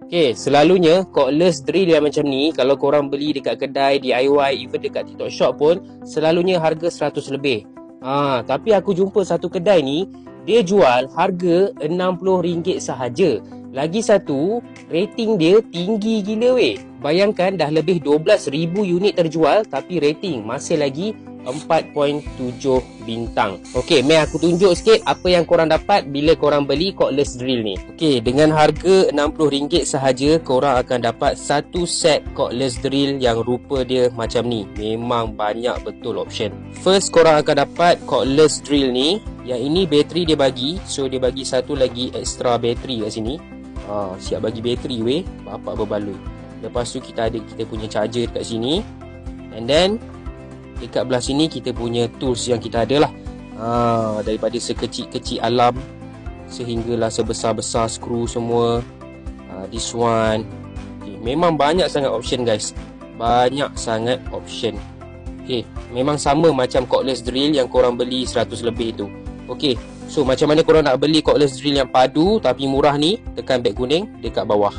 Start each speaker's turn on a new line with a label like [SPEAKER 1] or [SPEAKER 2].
[SPEAKER 1] Okay, selalunya cordless drill yang macam ni, kalau korang beli dekat kedai, DIY, even dekat TikTok Shop pun, selalunya harga 100 lebih. Tapi aku jumpa satu kedai ni, dia jual harga RM60 sahaja. Lagi satu, rating dia tinggi gila weh. Bayangkan dah lebih 12,000 unit terjual, tapi rating masih lagi 4.7 bintang. Okey, mari aku tunjuk sikit apa yang korang dapat bila korang beli cordless drill ni. Okey, dengan harga RM60 sahaja, korang akan dapat satu set cordless drill yang rupa dia macam ni. Memang banyak betul option. First, korang akan dapat cordless drill ni. Yang ini bateri dia bagi. So, dia bagi satu lagi extra bateri kat sini. Siap bagi bateri weh. Bapak berbaloi. Lepas tu kita ada kita punya charger dekat sini. And then dekat belah sini kita punya tools yang kita ada lah. Daripada sekecil-kecil alam sehinggalah sebesar-besar skru semua. This one. Okay, memang banyak sangat option guys. Banyak sangat option. Okay, memang sama macam cordless drill yang korang beli 100 lebih tu. Okay, so macam mana korang nak beli cordless drill yang padu tapi murah ni? Tekan beg kuning dekat bawah.